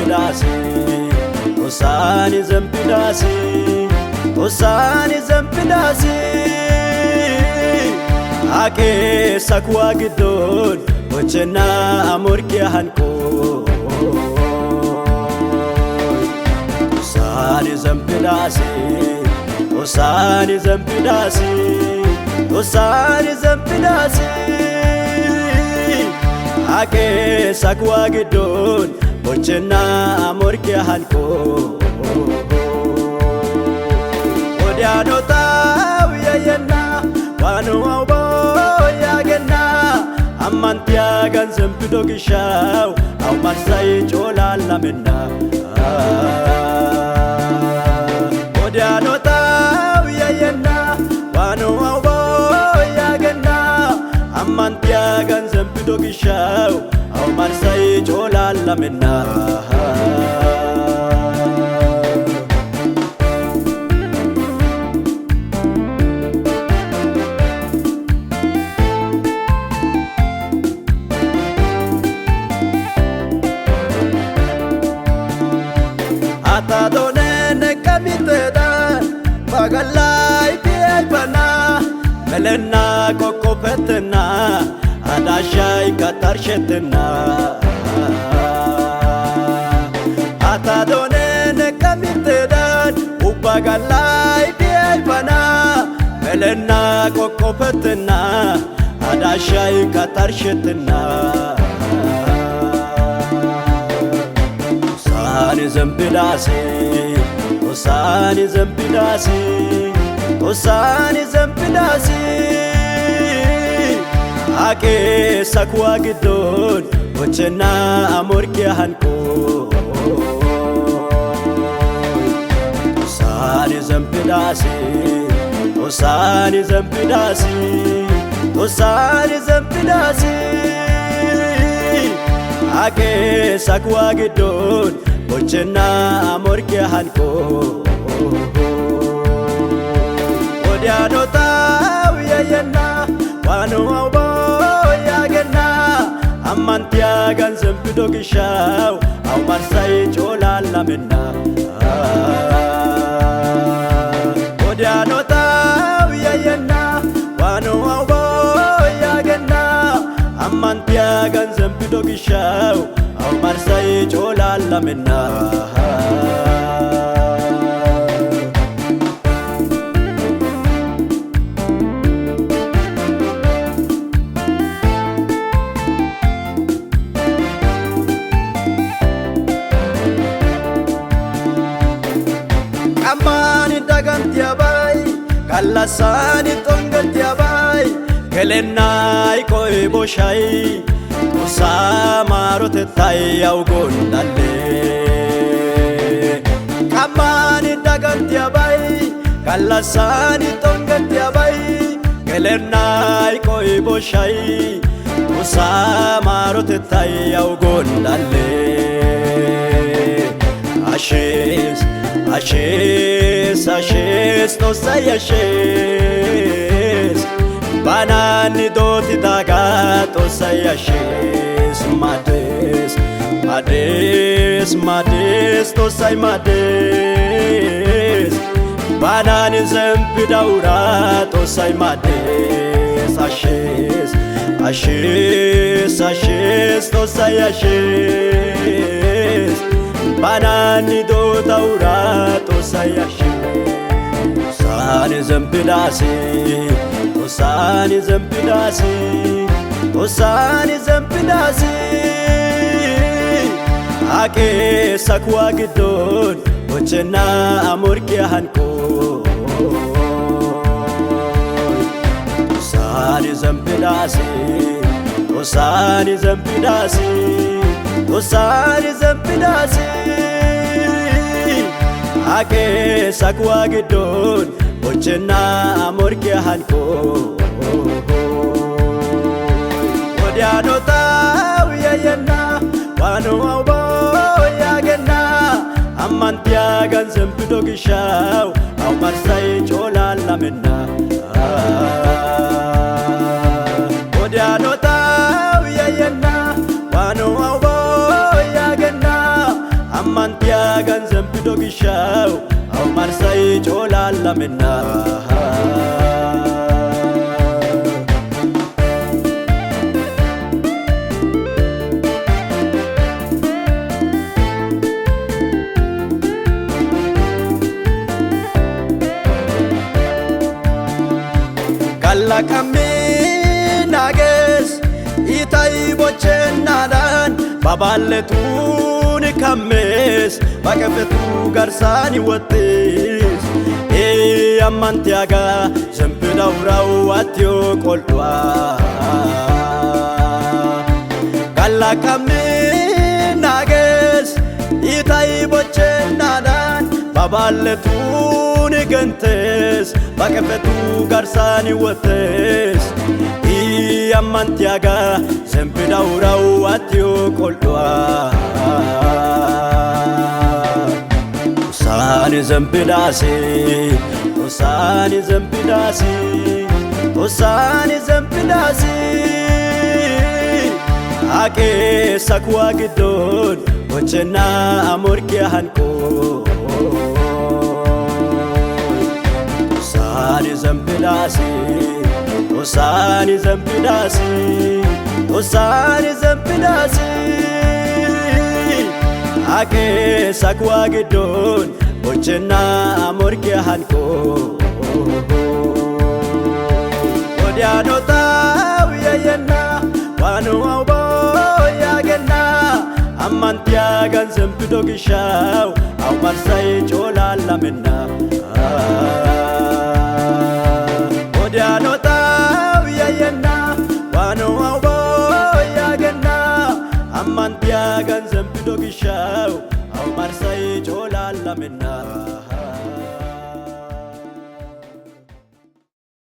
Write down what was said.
zambidasi Osani zambidasi Osani zambidasi Ake sakwa gidon Ochena amorkia hanko Osani zambidasi Osani zambidasi Osani zambidasi Ake sakwa gidon Ochena amorkia hanko Odiano tawiya yenna Wanu awbo yagena Amantia ganzem pidogishaw Aw marsay chola lamena Odiano tawiya yenna Wanu awbo yagena Amantia ganzem pidogishaw Aw marsay chola lamena Atadone nekamitedan Bagalai piepana Melena kokopetena Adashai katarshetena Atadone nekamitedan Bagalai piepana Melena kokopetena Adashai katarshetena Osani zambidasi Osani zambidasi Osani zambidasi Ake sakwa gidon Ochena amorkia hanko Osani zambidasi Osani zambidasi Osani zambidasi Ake sakwa gidon Ochena amorkia hanko Odiano tawiya yenna Wanu awbo yagena Amantia ganzem pidogishaw Aw marsay chola lamena Odiano tawiya yenna Wanu awbo yagena Amantia ganzem pidogishaw Aw marsay chola lamena Amani daganti abay Kalasani tonganti abay Kelenay koy boshay Osamarote tayaw gondale Amani daganti abay Kalasani tonganti abay Kelenay koy boshay Osamarote tayaw gondale Ashes Ashes, ashes, no say ashes Banani doti daga, to say ashes Mades, mades, mades, to say mades Banani zempi daura, to say mades Ashes, ashes, ashes, to say ashes Banani do daura to sayashi Osani zambidasi Osani zambidasi Osani zambidasi Ake sakwa gidon Ochena amorkia hanko Osani zambidasi Osani zambidasi Osani zambidasi Ake sakwa gidon Ochena amorkia hanko Odiano tawiya yenna Wanu awbo yagena Amantia ganzem pidogishaw Aw marsay chola lamena Odiano tawiya yenna Wanu awbo yagena አማንቲያ ገንዘብ ቢዶግሻው አው ማርሳይ ጮላላምና Kalakami nages itai bochenadan babaletun kames bakafetu garsani watis amantiaga zempedaurau atyo kolwa Kalakami nages itai bochenadan babaletun gentes bakafetu garsani wates amantiaga zempedaurau atyo kolwa Osani zempidasi Osani zempidasi Osani zempidasi Ake sakwa gidon Ochena amorkia hanko Osani zempidasi Osani zempidasi Osani zempidasi Ake sakwa gidon Ochena amorkia hanko Odianota uyayena Wano awbo yagena Amantia ganzem pidogishaw Aw marsay cholalamena Odianota uyayena Wano awbo yagena Amantia ganzem pidogishaw Aw marsay cholalamena